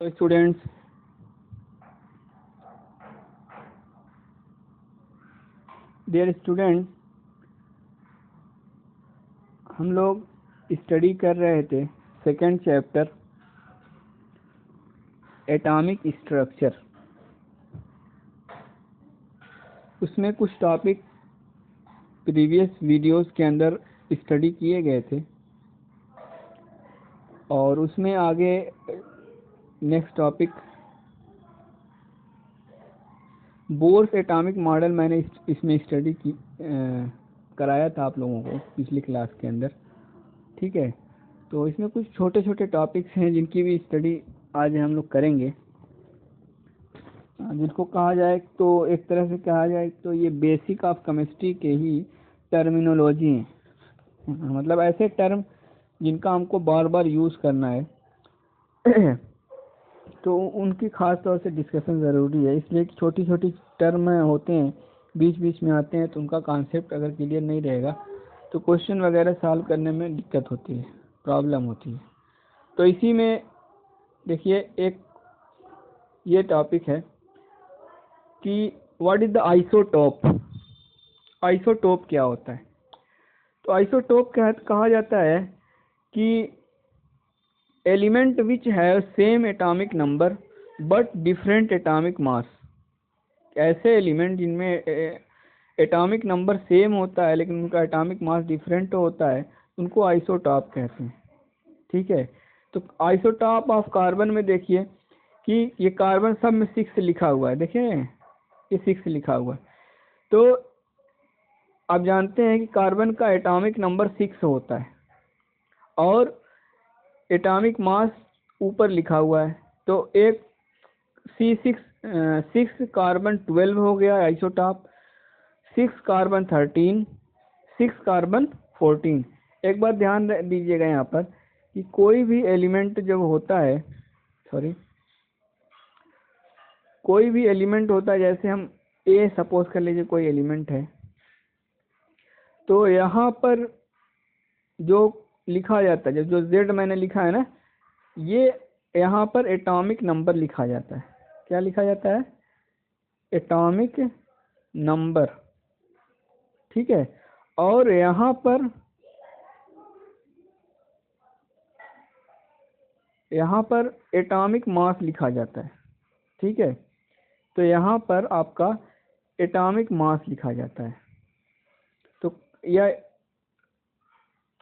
तो students, dear students, हम लोग स्टडी कर रहे थे सेकंड चैप्टर एटॉमिक स्ट्रक्चर। उसमें कुछ टॉपिक प्रीवियस वीडियोस के अंदर स्टडी किए गए थे और उसमें आगे next topic Bohr's atomic model मैंने इसमें स्टडी की कराया था आप लोगों को पिछली क्लास के अंदर। ठीक है, तो इसमें कुछ छोटे छोटे टॉपिक्स हैं जिनकी भी स्टडी आज हम लोग करेंगे, जिनको कहा जाए तो एक तरह से कहा जाए तो ये बेसिक ऑफ केमिस्ट्री के ही टर्मिनोलॉजी हैं। मतलब ऐसे टर्म जिनका हमको बार बार यूज़ करना है तो उनकी खास तौर से डिस्कशन ज़रूरी है। इसलिए छोटी छोटी टर्म होते हैं, बीच बीच में आते हैं, तो उनका कॉन्सेप्ट अगर क्लियर नहीं रहेगा तो क्वेश्चन वगैरह सॉल्व करने में दिक्कत होती है, प्रॉब्लम होती है। तो इसी में देखिए एक ये टॉपिक है कि what is the isotope. Isotope क्या होता है? तो आइसोटोप कहा जाता है कि element which have same atomic number but different atomic mass. ऐसे एलिमेंट जिनमें एटॉमिक नंबर सेम होता है लेकिन उनका एटॉमिक मास डिफरेंट होता है, उनको आइसोटॉप कहते हैं। ठीक है, तो आइसोटॉप ऑफ कार्बन में देखिए कि ये कार्बन सब में 6 लिखा हुआ है। देखिए ये 6 लिखा हुआ है। तो आप जानते हैं कि कार्बन का एटॉमिक नंबर 6 होता है और एटॉमिक मास ऊपर लिखा हुआ है। तो एक C6 कार्बन 12 हो गया आइसोटॉप, 6 कार्बन 13, 6 कार्बन 14। एक बात ध्यान दीजिएगा यहाँ पर कि कोई भी एलिमेंट जब होता है, कोई भी एलिमेंट होता है, जैसे हम ए सपोज कर लीजिए कोई एलिमेंट है, तो यहाँ पर जो लिखा जाता है, जो Z मैंने लिखा है ना, ये यहाँ पर एटॉमिक नंबर लिखा जाता है। क्या लिखा जाता है? Atomic number. ठीक है, और यहाँ पर एटॉमिक मास लिखा जाता है। ठीक है, तो यहाँ पर आपका एटॉमिक मास लिखा जाता है।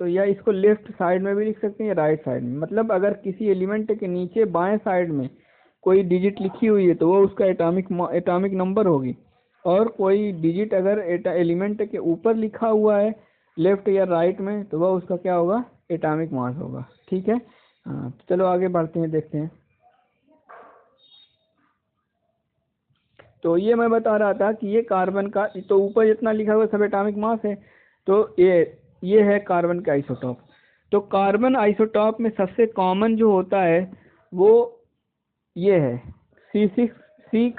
तो या इसको लेफ्ट साइड में भी लिख सकते हैं या राइट साइड में। मतलब अगर किसी एलिमेंट के नीचे बाएं साइड में कोई डिजिट लिखी हुई है तो वो उसका एटॉमिक नंबर होगी, और कोई डिजिट अगर एलिमेंट के ऊपर लिखा हुआ है लेफ्ट या राइट में तो वह उसका क्या होगा? एटॉमिक मास होगा। ठीक है, हाँ, चलो आगे बढ़ते हैं, देखते हैं। तो ये मैं बता रहा था कि ये कार्बन का तो ऊपर जितना लिखा हुआ सब एटॉमिक मास है। तो ये है कार्बन का आइसोटॉप। तो कार्बन आइसोटॉप में सबसे कॉमन जो होता है वो ये है C6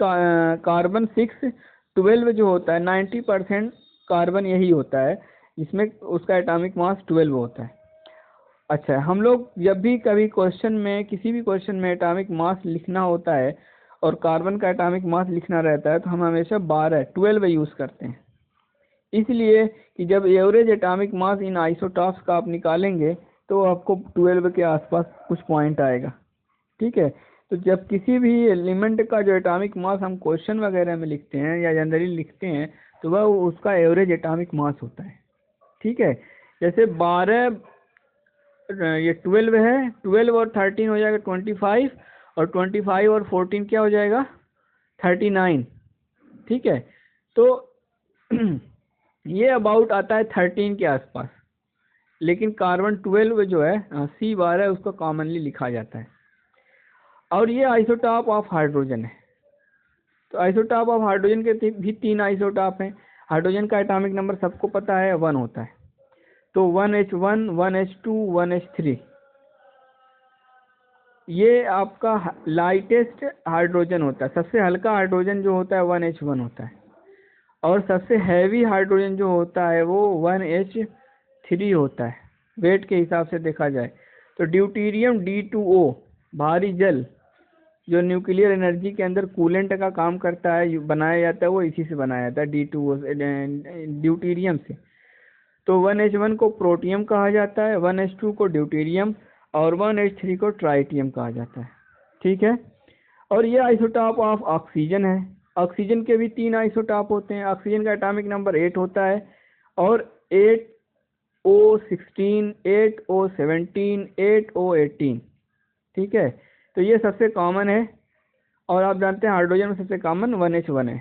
कार्बन 6 12 जो होता है, 90% कार्बन यही होता है जिसमें उसका एटॉमिक मास 12 होता है। अच्छा, हम लोग जब भी कभी क्वेश्चन में, किसी भी क्वेश्चन में एटॉमिक मास लिखना होता है और कार्बन का एटॉमिक मास लिखना रहता है तो हम हमेशा 12 यूज़ करते हैं। इसलिए कि जब एवरेज एटॉमिक मास इन आइसोटॉप्स का आप निकालेंगे तो आपको 12 के आसपास कुछ पॉइंट आएगा। ठीक है, तो जब किसी भी एलिमेंट का जो एटॉमिक मास हम क्वेश्चन वगैरह में लिखते हैं या जनरली लिखते हैं तो वह उसका एवरेज एटॉमिक मास होता है। ठीक है, जैसे 12 ये 12 है, 12 और 13 हो जाएगा 25, और 25 और 14 क्या हो जाएगा? 39। ठीक है, तो ये अबाउट आता है 13 के आसपास। लेकिन कार्बन 12 जो है C12 उसको कॉमनली लिखा जाता है। और ये आइसोटॉप ऑफ हाइड्रोजन है। तो आइसोटॉप ऑफ हाइड्रोजन के भी 3 आइसोटॉप हैं। हाइड्रोजन का एटॉमिक नंबर सबको पता है 1 होता है। तो 1H1, 1H2, 1H3, ये आपका लाइटेस्ट हाइड्रोजन होता है। सबसे हल्का हाइड्रोजन जो होता है 1H1 होता है, और सबसे हैवी हाइड्रोजन जो होता है वो 1H3 होता है वेट के हिसाब से देखा जाए। तो ड्यूटेरियम D2O भारी जल जो न्यूक्लियर एनर्जी के अंदर कूलेंट का काम करता है, बनाया जाता है, वो इसी से बनाया जाता है, ड्यूटीरियम से। तो 1H1 को प्रोटियम कहा जाता है, 1H2 को ड्यूटीरियम और 1H3 को ट्राइटियम कहा जाता है। ठीक है। और ये आइसोटॉप ऑफ ऑक्सीजन है। ऑक्सीजन के भी 3 आइसोटॉप होते हैं। ऑक्सीजन का एटॉमिक नंबर 8 होता है और 8O16, 8O17, 8O18। ठीक है। तो ये सबसे कॉमन है और आप जानते हैं हाइड्रोजन में सबसे कॉमन 1H1 है।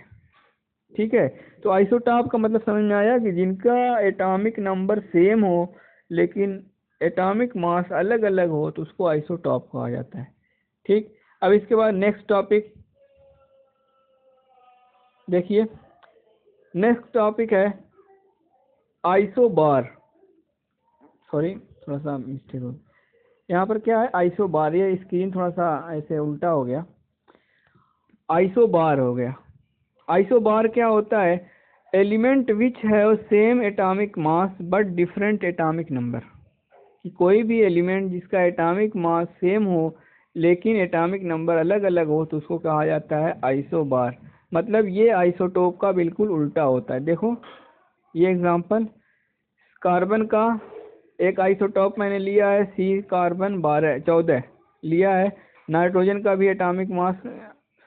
ठीक है। तो आइसोटॉप का मतलब समझ में आया कि जिनका एटॉमिक नंबर सेम हो लेकिन एटॉमिक मास अलग अलग हो तो उसको आइसोटॉप कहा जाता है। ठीक। अब इसके बाद नेक्स्ट टॉपिक देखिए। नेक्स्ट टॉपिक है आइसोबार। सॉरी, थोड़ा सा मिस्टेक हो, यहाँ पर क्या है आइसोबार, ये स्क्रीन थोड़ा सा ऐसे उल्टा हो गया, आइसोबार हो गया। आइसोबार क्या होता है? Element which have same atomic mass but different atomic number. कि कोई भी एलिमेंट जिसका एटॉमिक मास सेम हो लेकिन एटॉमिक नंबर अलग अलग हो तो उसको कहा जाता है आइसोबार। मतलब ये आइसोटोप का बिल्कुल उल्टा होता है। देखो ये एग्जांपल, कार्बन का एक आइसोटोप मैंने लिया है C कार्बन 14 लिया है। नाइट्रोजन का भी एटॉमिक मास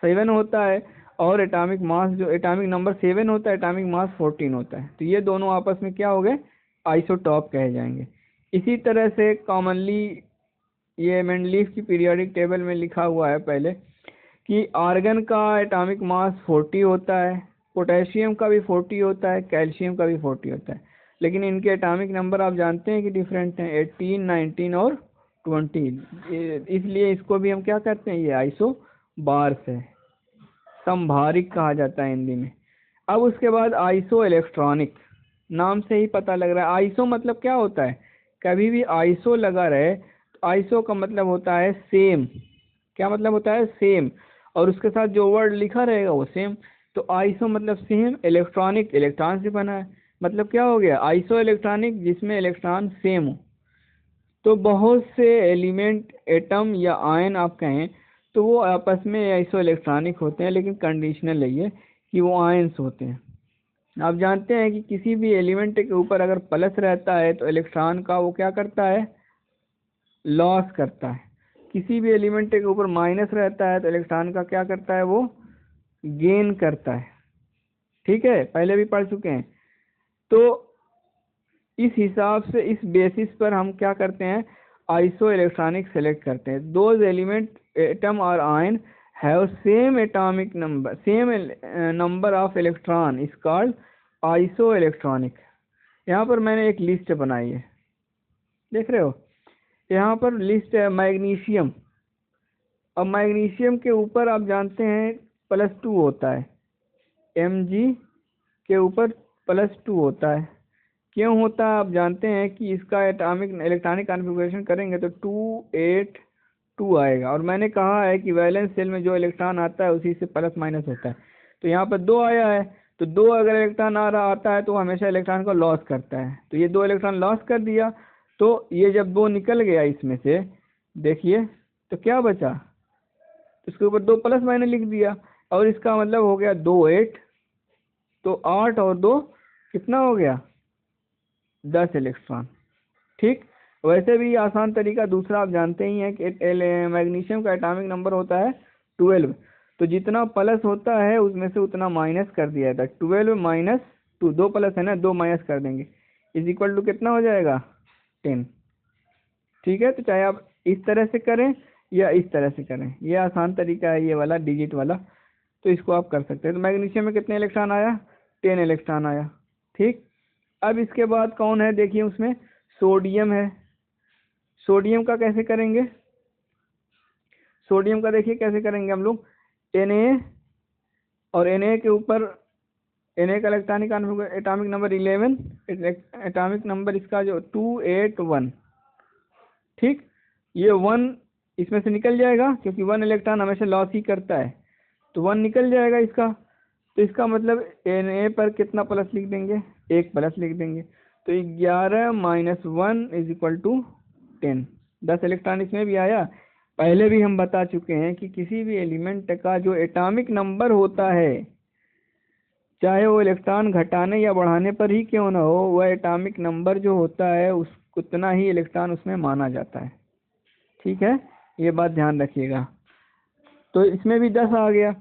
7 होता है और एटॉमिक मास जो एटॉमिक नंबर 7 होता है, एटॉमिक मास 14 होता है। तो ये दोनों आपस में क्या हो गए? आइसोटॉप कहे जाएंगे। इसी तरह से कॉमनली ये मेंडलीफ की पीरियोडिक टेबल में लिखा हुआ है पहले कि आर्गन का एटॉमिक मास 40 होता है, पोटेशियम का भी 40 होता है, कैल्शियम का भी 40 होता है, लेकिन इनके एटॉमिक नंबर आप जानते हैं कि डिफरेंट हैं, 18, 19 और 20। इसलिए इसको भी हम क्या कहते हैं? ये आइसोबार्स है, संभारिक कहा जाता है हिंदी में। अब उसके बाद आइसो इलेक्ट्रॉनिक, नाम से ही पता लग रहा है आइसो मतलब क्या होता है। कभी भी आइसो लगा रहे तो आइसो का मतलब होता है सेम। क्या मतलब होता है? सेम। और उसके साथ जो वर्ड लिखा रहेगा वो सेम। तो आइसो मतलब सेम, इलेक्ट्रॉनिक इलेक्ट्रॉन से बना है, मतलब क्या हो गया? आइसो इलेक्ट्रॉनिक जिसमें इलेक्ट्रॉन सेम हो। तो बहुत से एलिमेंट, एटम या आयन आप कहें तो वो आपस में आइसो इलेक्ट्रॉनिक होते हैं, लेकिन कंडीशनल है ये कि वो आयन्स होते हैं। आप जानते हैं कि किसी भी एलिमेंट के ऊपर अगर प्लस रहता है तो इलेक्ट्रॉन का वो क्या करता है? लॉस करता है। किसी भी एलिमेंट के ऊपर माइनस रहता है तो इलेक्ट्रॉन का क्या करता है? वो गेन करता है। ठीक है, पहले भी पढ़ चुके हैं। तो इस हिसाब से, इस बेसिस पर हम क्या करते हैं? आइसो इलेक्ट्रॉनिक सेलेक्ट करते हैं। दोज एलिमेंट, एटम और ion have same atomic number, same number of electron is called iso electronic. यहाँ पर मैंने एक लिस्ट बनाई है, देख रहे हो? यहाँ पर लिस्ट है मैग्नीशियम। अब मैग्नीशियम के ऊपर आप जानते हैं +2 होता है, Mg के ऊपर +2 होता है। क्यों होता है? आप जानते हैं कि इसका एटॉमिक इलेक्ट्रॉनिक कॉन्फ़िगरेशन करेंगे तो 282 आएगा, और मैंने कहा है कि वैलेंस शेल में जो इलेक्ट्रॉन आता है उसी से प्लस माइनस होता है। तो यहाँ पर 2 आया है, तो 2 अगर इलेक्ट्रॉन आता है तो हमेशा इलेक्ट्रॉन को लॉस करता है। तो ये 2 इलेक्ट्रॉन लॉस कर दिया, तो ये जब 2 निकल गया इसमें से, देखिए तो क्या बचा? इसके ऊपर 2 प्लस मैंने लिख दिया और इसका मतलब हो गया 2 8। तो 8 और 2 कितना हो गया? 10 इलेक्ट्रॉन। ठीक। वैसे भी आसान तरीका दूसरा आप जानते ही हैं कि मैग्नीशियम का एटॉमिक नंबर होता है 12। तो जितना प्लस होता है उसमें से उतना माइनस कर दिया जाता है। 12 माइनस 2, 2 प्लस है ना, 2 माइनस कर देंगे, इज इक्वल टू कितना हो जाएगा? 10। ठीक है। तो चाहे आप इस तरह से करें या इस तरह से करें, ये आसान तरीका है ये वाला डिजिट वाला, तो इसको आप कर सकते हैं। तो मैग्नीशियम में कितने इलेक्ट्रॉन आया? 10 इलेक्ट्रॉन आया। ठीक। अब इसके बाद कौन है? देखिए उसमें सोडियम है। सोडियम का कैसे करेंगे? सोडियम का देखिए कैसे करेंगे हम लोग। Na और Na के ऊपर Na का electronic atomic number 11, atomic number इसका जो 281। ठीक। ये 1 इसमें से निकल जाएगा क्योंकि 1 इलेक्ट्रॉन हमेशा लॉस ही करता है, तो 1 निकल जाएगा इसका। तो इसका मतलब Na पर कितना प्लस लिख देंगे? 1 प्लस लिख देंगे। तो 11 - 1 = 10। 10 इलेक्ट्रॉन इसमें भी आया। पहले भी हम बता चुके हैं कि किसी भी एलिमेंट का जो एटॉमिक नंबर होता है, चाहे वो इलेक्ट्रॉन घटाने या बढ़ाने पर ही क्यों ना हो, वह एटॉमिक नंबर जो होता है उस उतना ही इलेक्ट्रॉन उसमें माना जाता है। ठीक है, ये बात ध्यान रखिएगा। तो इसमें भी 10 आ गया।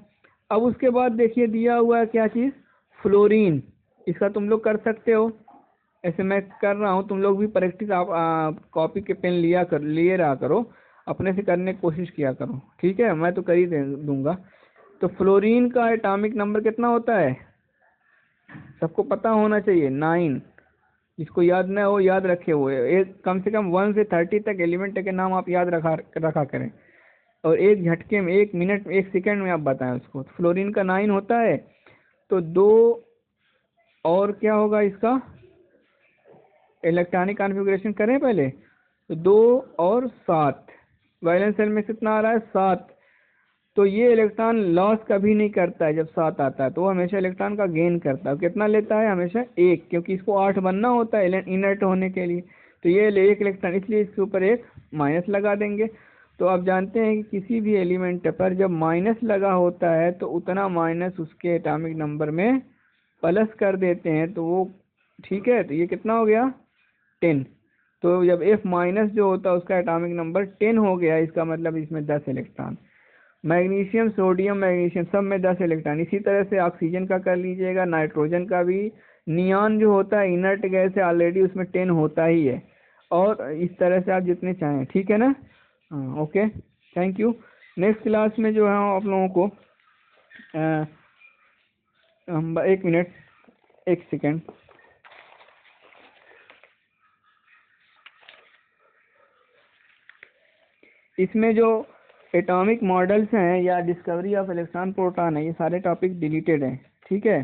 अब उसके बाद देखिए दिया हुआ है क्या चीज़, फ्लोरीन। इसका तुम लोग कर सकते हो, ऐसे मैं कर रहा हूँ, तुम लोग भी प्रैक्टिस आप कॉपी के पेन लिए रहा करो, अपने से करने की कोशिश किया करो। ठीक है, मैं तो कर ही दूंगा। तो फ्लोरीन का एटॉमिक नंबर कितना होता है, सबको पता होना चाहिए, 9। जिसको याद ना हो याद रखे हुए, एक कम से कम 1 से 30 तक एलिमेंट के नाम आप याद रखा करें, और एक झटके में, 1 मिनट में, 1 सेकंड में आप बताएं उसको। फ्लोरीन का 9 होता है। तो 2 और क्या होगा इसका, इलेक्ट्रॉनिक कॉन्फ़िगरेशन करें पहले। तो 2 और 7, वैलेंस शेल में कितना आ रहा है, 7। तो ये इलेक्ट्रॉन लॉस कभी नहीं करता है, जब 7 आता है तो वो हमेशा इलेक्ट्रॉन का गेन करता है। कितना लेता है, हमेशा 1, क्योंकि इसको 8 बनना होता है इनर्ट होने के लिए। तो ये 1 इलेक्ट्रॉन, इसलिए इसके ऊपर 1 माइनस लगा देंगे। तो आप जानते हैं कि किसी भी एलिमेंट पर जब माइनस लगा होता है तो उतना माइनस उसके एटॉमिक नंबर में प्लस कर देते हैं, तो वो ठीक है। तो ये कितना हो गया, 10। तो जब F माइनस जो होता है उसका एटॉमिक नंबर 10 हो गया, इसका मतलब इसमें 10 इलेक्ट्रॉन। मैग्नीशियम, सोडियम, मैग्नीशियम सब में 10 इलेक्ट्रॉन। इसी तरह से ऑक्सीजन का कर लीजिएगा, नाइट्रोजन का भी। नियॉन जो होता है इनर्ट गैस है, ऑलरेडी उसमें 10 होता ही है। और इस तरह से आप जितने चाहें, ठीक है ना। हाँ, okay, thank you. Next class में जो है आप लोगों को 1 मिनट, 1 सेकेंड। इसमें जो एटॉमिक मॉडल्स हैं या डिस्कवरी ऑफ इलेक्ट्रॉन प्रोटॉन है, ये सारे टॉपिक डिलीटेड हैं। ठीक है,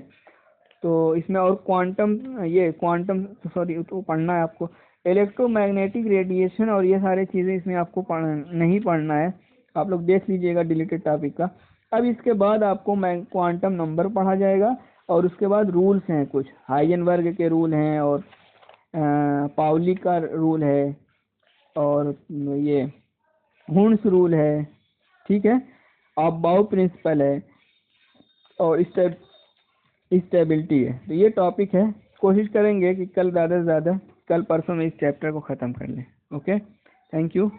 तो इसमें और क्वांटम सॉरी तो पढ़ना है आपको, इलेक्ट्रोमैग्नेटिक रेडिएशन और ये सारी चीज़ें इसमें आपको नहीं पढ़ना है, आप लोग देख लीजिएगा डिलीटेड टॉपिक का। अब इसके बाद आपको क्वांटम नंबर पढ़ा जाएगा, और उसके बाद रूल्स हैं कुछ, हाइजेनबर्ग के रूल हैं, और पाउली का रूल है, और ये हुन्स रूल है। ठीक है, अबाउ प्रिंसिपल है, और स्टेबिलिटी है। तो ये टॉपिक है, कोशिश करेंगे कि कल ज़्यादा से ज़्यादा, कल परसों में इस चैप्टर को ख़त्म कर लें। Okay, thank you.